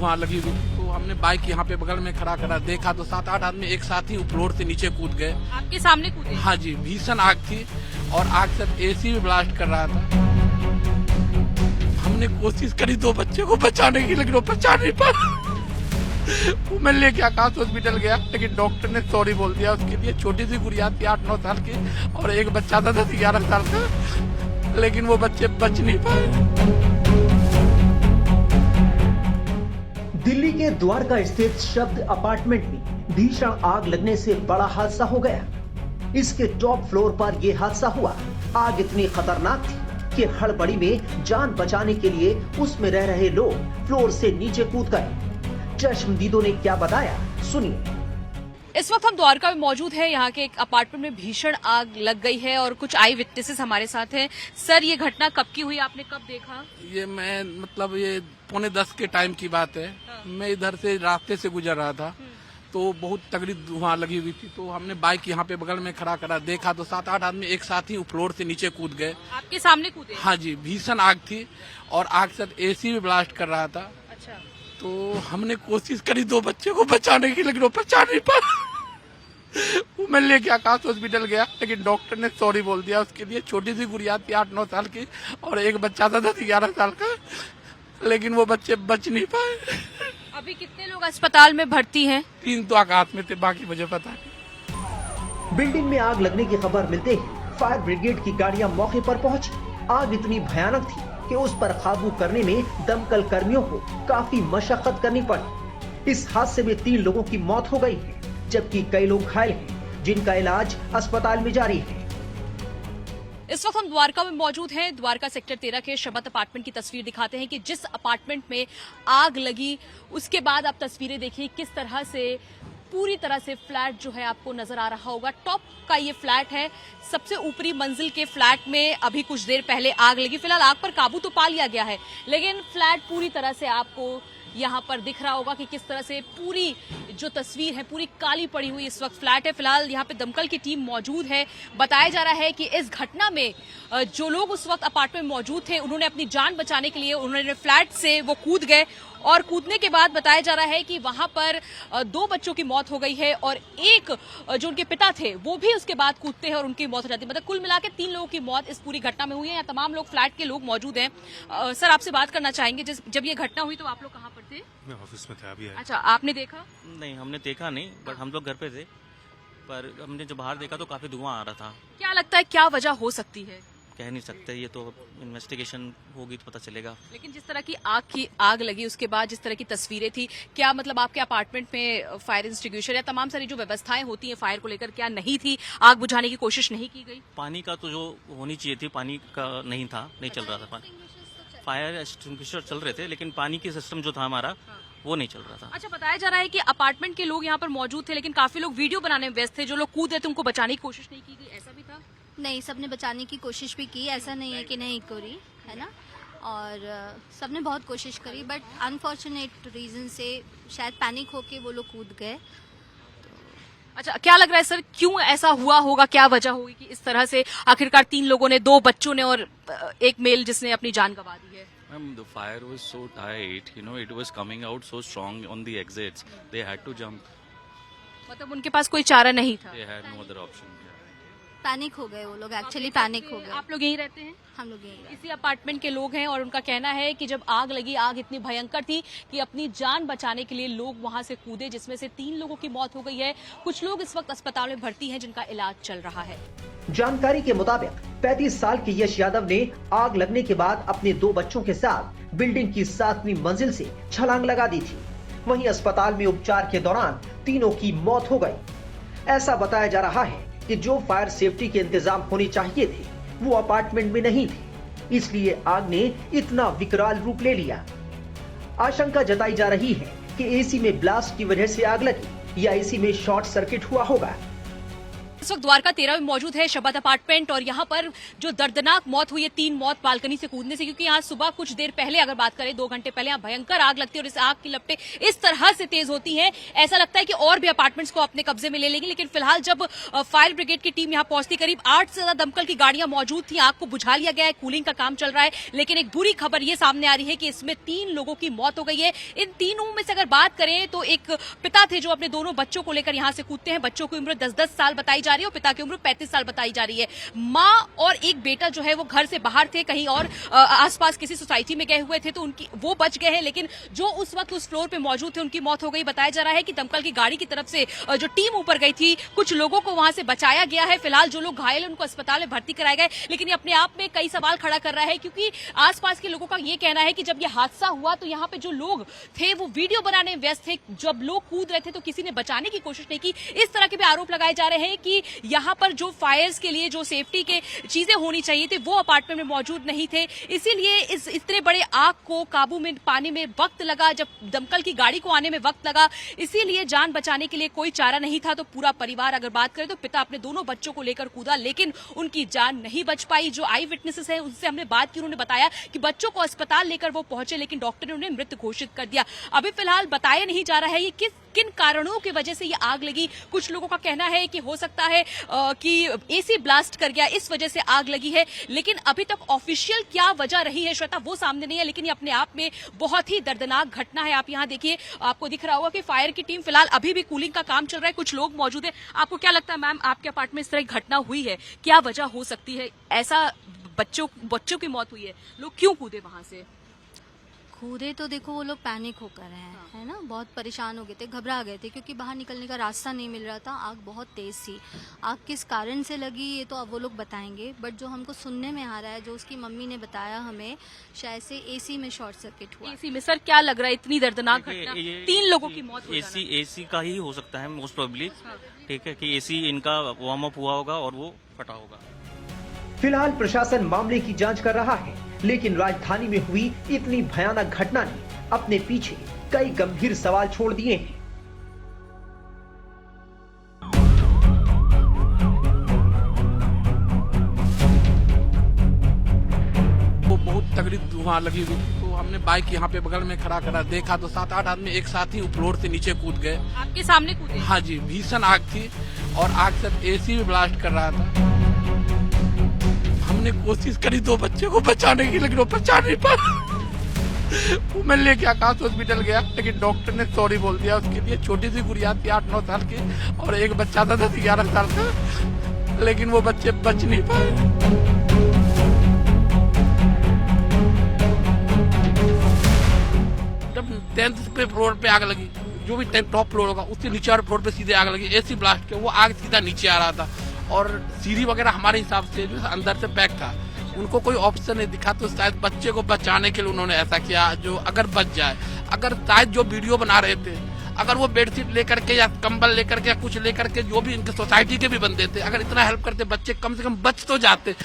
धुआं लगी हुई थी, तो हमने बाइक यहाँ पे बगल में खड़ा करा, देखा तो 7-8 आदमी एक साथ ही फ्लोर से नीचे कूद गए। आपके सामने कूदे? हाँ जी, भीषण आग थी और आग से एसी भी ब्लास्ट कर रहा था। हमने कोशिश करी 2 बच्चे को बचाने की, लेकिन वो बचा नहीं पाया। वो मैं लेके आकाश हॉस्पिटल गया, लेकिन डॉक्टर ने सॉरी बोल दिया। उसके लिए छोटी सी गुड़िया थी 8-9 साल की और एक बच्चा था 10-11 साल का, लेकिन वो बच्चे बच नहीं पाए। दिल्ली के द्वारका स्थित शब्द अपार्टमेंट में भीषण आग लगने से बड़ा हादसा हो गया। इसके टॉप फ्लोर पर यह हादसा हुआ। आग इतनी खतरनाक थी कि हड़बड़ी में जान बचाने के लिए उसमें रह रहे लोग फ्लोर से नीचे कूद गए। चश्मदीदों ने क्या बताया, सुनिए। इस वक्त हम द्वारका में मौजूद हैं। यहाँ के एक अपार्टमेंट में भीषण आग लग गई है और कुछ आई विटनेसेस हमारे साथ हैं। सर, ये घटना कब की हुई, आपने कब देखा? ये मैं ये 9:45 के टाइम की बात है। मैं इधर से रास्ते से गुजर रहा था, तो बहुत तगड़ी धुआं लगी हुई थी, तो हमने बाइक यहाँ पे बगल में खड़ा करा, देखा तो 7-8 आदमी एक साथ ही फ्लोर से नीचे कूद गए। आपके सामने कूदे? हाँ जी, भीषण आग थी और आग से एसी भी ब्लास्ट कर रहा था। अच्छा। तो हमने कोशिश करी 2 बच्चे को बचाने की, लेकिन वो बचा नहीं पाया। वो मैं लेके आकाश हॉस्पिटल गया, लेकिन डॉक्टर ने सॉरी बोल दिया। उसके लिए छोटी सी गुड़िया थी 8-9 साल की और एक बच्चा था 10-11 साल का, लेकिन वो बच्चे बच नहीं पाए। अभी कितने लोग अस्पताल में भर्ती हैं? 3 तो आघात में थे, बाकी मुझे पता नहीं। बिल्डिंग में आग लगने की खबर मिलते ही फायर ब्रिगेड की गाड़ियां मौके पर पहुंची। आग इतनी भयानक थी कि उस पर काबू करने में दमकल कर्मियों को काफी मशक्कत करनी पड़ी। इस हादसे में 3 लोगों की मौत हो गई है, जबकि कई लोग घायल हैं, जिनका इलाज अस्पताल में जारी है। इस वक्त हम द्वारका में मौजूद हैं। द्वारका सेक्टर 13 के शबत अपार्टमेंट की तस्वीर दिखाते हैं कि जिस अपार्टमेंट में आग लगी, उसके बाद आप तस्वीरें देखिए किस तरह से पूरी तरह से फ्लैट जो है आपको नजर आ रहा होगा। टॉप का ये फ्लैट है। सबसे ऊपरी मंजिल के फ्लैट में अभी कुछ देर पहले आग लगी। फिलहाल आग पर काबू तो पा लिया गया है, लेकिन फ्लैट पूरी तरह से आपको यहाँ पर दिख रहा होगा कि किस तरह से पूरी जो तस्वीर है पूरी काली पड़ी हुई इस वक्त फ्लैट है। फिलहाल यहाँ पे दमकल की टीम मौजूद है। बताया जा रहा है कि इस घटना में जो लोग उस वक्त अपार्टमेंट में मौजूद थे, उन्होंने अपनी जान बचाने के लिए उन्होंने फ्लैट से वो कूद गए और कूदने के बाद बताया जा रहा है कि वहां पर 2 बच्चों की मौत हो गई है और एक जो उनके पिता थे वो भी उसके बाद कूदते हैं और उनकी मौत हो जाती है। मतलब कुल मिला के 3 लोगों की मौत इस पूरी घटना में हुई है। यहाँ तमाम लोग फ्लैट के लोग मौजूद हैं। सर, आपसे बात करना चाहेंगे, जब ये घटना हुई तो आप लोग कहाँ पर थे? मैं ऑफिस में था अभी। अच्छा, आपने देखा? नहीं, हमने देखा नहीं, बट हम लोग घर पे थे, पर हमने जब बाहर देखा तो काफी धुआं आ रहा था। क्या लगता है क्या वजह हो सकती है? कह नहीं सकते, ये तो इन्वेस्टिगेशन होगी तो पता चलेगा। लेकिन जिस तरह की आग लगी उसके बाद जिस तरह की तस्वीरें थी, क्या मतलब आपके अपार्टमेंट में फायर एक्सटिंग्विशर या तमाम सारी जो व्यवस्थाएं होती हैं फायर को लेकर, क्या नहीं थी? आग बुझाने की कोशिश नहीं की गई? पानी का तो जो होनी चाहिए थी, पानी का नहीं था, नहीं चल रहा था पानी। फायर एक्सटिंग्विशर चल रहे थे, लेकिन पानी की सिस्टम जो था हमारा वो नहीं चल रहा था। अच्छा, बताया जा रहा है कि अपार्टमेंट के लोग यहाँ पर मौजूद थे, लेकिन काफी लोग वीडियो बनाने में व्यस्त थे। जो लोग कूद रहे थे उनको बचाने की कोशिश नहीं की गई, ऐसा भी था? नहीं, सबने बचाने की कोशिश भी की, ऐसा नहीं है कि नहीं करी, है ना। और सबने बहुत कोशिश करी, बट अनफॉर्चुनेट रीजन से शायद पैनिक होके वो लोग कूद गए। अच्छा, क्या लग रहा है सर, क्यों ऐसा हुआ होगा? क्या वजह होगी कि इस तरह से आखिरकार 3 लोगों ने, 2 बच्चों ने और एक मेल जिसने अपनी जान गंवा दी है? Ma'am, the fire was so tight, it was coming out so strong on the exits. They had to jump. मतलब उनके पास कोई चारा नहीं था? They had no other option. Panic हो गए वो लोग, एक्चुअली पैनिक हो गए। आप लोग यहीं रहते हैं? हम लोग यहीं इसी अपार्टमेंट के लोग हैं और उनका कहना है कि जब आग लगी, आग इतनी भयंकर थी कि अपनी जान बचाने के लिए लोग वहां से कूदे, जिसमें से 3 लोगों की मौत हो गई है। कुछ लोग इस वक्त अस्पताल में भर्ती हैं जिनका इलाज चल रहा है। जानकारी के मुताबिक 35 साल के यश यादव ने आग लगने के बाद अपने 2 बच्चों के साथ बिल्डिंग की 7वीं मंजिल से छलांग लगा दी थी। वहीं अस्पताल में उपचार के दौरान तीनों की मौत हो गई। ऐसा बताया जा रहा है कि जो फायर सेफ्टी के इंतजाम होने चाहिए थे वो अपार्टमेंट में नहीं थे, इसलिए आग ने इतना विकराल रूप ले लिया। आशंका जताई जा रही है कि एसी में ब्लास्ट की वजह से आग लगी या एसी में शॉर्ट सर्किट हुआ होगा। इस वक्त द्वारका 13 में मौजूद है शबाद अपार्टमेंट और यहाँ पर जो दर्दनाक मौत हुई है 3 मौत बालकनी से कूदने से, क्योंकि यहाँ सुबह कुछ देर पहले अगर बात करें 2 घंटे पहले यहाँ भयंकर आग लगती है और इस आग की लपटें इस तरह से तेज होती हैं, ऐसा लगता है कि और भी अपार्टमेंट्स को अपने कब्जे में ले लेंगे। लेकिन फिलहाल जब फायर ब्रिगेड की टीम यहाँ पहुंचती, करीब 8 से ज्यादा दमकल की गाड़ियां मौजूद थी, आग को बुझा लिया गया है, कूलिंग का काम चल रहा है। लेकिन एक बुरी खबर ये सामने आ रही है कि इसमें 3 लोगों की मौत हो गई है। इन तीनों में से अगर बात करें तो एक पिता थे जो अपने दोनों बच्चों को लेकर यहां से कूदते हैं। बच्चों की उम्र 10-10 साल बताई जा रही है और पिता की उम्र 35 साल बताई जा रही है। मां और एक बेटा जो है वो घर से बाहर थे, कहीं और आसपास किसी सोसाइटी में गए हुए थे, तो उनकी वो बच गए हैं। लेकिन जो उस वक्त उस फ्लोर पे मौजूद थे उनकी मौत हो गई। बताया जा रहा है कि दमकल की गाड़ी की तरफ से जो टीम ऊपर गई थी, कुछ लोगों को वहां से बचाया गया है। फिलहाल जो लोग घायल हैं उनको अस्पताल में भर्ती कराए गए। लेकिन ये अपने आप में कई सवाल खड़ा कर रहा है, क्योंकि आसपास के लोगों का ये कहना है कि जब ये हादसा हुआ तो यहाँ पे जो लोग थे वो वीडियो बनाने में व्यस्त थे। जब लोग कूद रहे थे तो किसी ने बचाने की कोशिश नहीं की। इस तरह के भी आरोप लगाए जा रहे हैं कि यहाँ पर जो फायर्स के लिए जो सेफ्टी के चीजें होनी चाहिए थे वो अपार्टमेंट में मौजूद नहीं थे। इसीलिए इस इतने बड़े आग को काबू में पाने में वक्त लगा, जब दमकल की गाड़ी को आने में वक्त लगा, इसीलिए जान बचाने के लिए कोई चारा नहीं था। तो पूरा परिवार अगर बात करें तो पिता अपने दोनों बच्चों को लेकर कूदा, लेकिन उनकी जान नहीं बच पाई। जो आई विटनेसेस है उनसे हमने बात की, उन्होंने बताया कि बच्चों को अस्पताल लेकर वो पहुंचे, लेकिन डॉक्टर ने उन्हें मृत घोषित कर दिया। अभी फिलहाल बताया नहीं जा रहा है ये किन कारणों की वजह से ये आग लगी। कुछ लोगों का कहना है कि हो सकता है कि एसी ब्लास्ट कर गया, इस वजह से आग लगी है। लेकिन अभी तक ऑफिशियल क्या वजह रही है श्वेता वो सामने नहीं है। लेकिन ये अपने आप में बहुत ही दर्दनाक घटना है। आप यहाँ देखिए, आपको दिख रहा होगा कि फायर की टीम फिलहाल अभी भी कूलिंग का काम चल रहा है, कुछ लोग मौजूद है। आपको क्या लगता है मैम, आपके अपार्टमेंट में इस तरह की घटना हुई है, क्या वजह हो सकती है? ऐसा बच्चों की मौत हुई है, लोग क्यों कूदे वहां से? कूदे तो देखो वो लोग पैनिक होकर हैं, है ना, बहुत परेशान हो गए थे, घबरा गए थे, क्योंकि बाहर निकलने का रास्ता नहीं मिल रहा था। आग बहुत तेज थी। आग किस कारण से लगी ये तो अब वो लोग बताएंगे, बट जो हमको सुनने में आ रहा है, जो उसकी मम्मी ने बताया हमें, शायद से एसी में शॉर्ट सर्किट हुआ। एसी में? सर क्या लग रहा है इतनी दर्दनाक घटना, 3 लोगों की मौत हो जाना? एसी का ही हो सकता है मोस्ट प्रोबेबली। ठीक है कि एसी इनका वार्म अप हुआ होगा और वो फटा होगा। फिलहाल प्रशासन मामले की जांच कर रहा है, लेकिन राजधानी में हुई इतनी भयानक घटना ने अपने पीछे कई गंभीर सवाल छोड़ दिए हैं। वो बहुत तगड़ी धुआं लगी हुई थी, तो हमने बाइक यहाँ पे बगल में खड़ा करा, देखा तो 7-8 आदमी एक साथ ही फ्लोर से नीचे कूद गए। आपके सामने कूदे? हाँ जी, भीषण आग थी और आग से एसी भी ब्लास्ट कर रहा था। हमने कोशिश करी 2 बच्चे को बचाने की, लेकिन वो बचा नहीं पाया। वो मैं लेके आकाश हॉस्पिटल गया, लेकिन डॉक्टर ने सॉरी बोल दिया। उसके लिए छोटी सी गुड़िया थी 8-9 साल की और एक बच्चा था 10-11 साल का, लेकिन वो बच्चे बच नहीं पाए। जब 10th पे फ्लोर पे आग लगी, जो भी टॉप फ्लोर होगा उससे नीचे वाले फ्लोर पे सीधे आग लगी, एसी ब्लास्ट के वो आग सीधा नीचे आ रहा था। और सीढ़ी वगैरह हमारे हिसाब से जो अंदर से पैक था, उनको कोई ऑप्शन नहीं दिखा, तो शायद बच्चे को बचाने के लिए उन्होंने ऐसा किया, जो अगर बच जाए। अगर शायद जो वीडियो बना रहे थे, अगर वो बेडशीट लेकर के या कंबल लेकर के या कुछ लेकर के, जो भी इनके सोसाइटी के भी बंदे थे, अगर इतना हेल्प करते, बच्चे कम से कम बच तो जाते।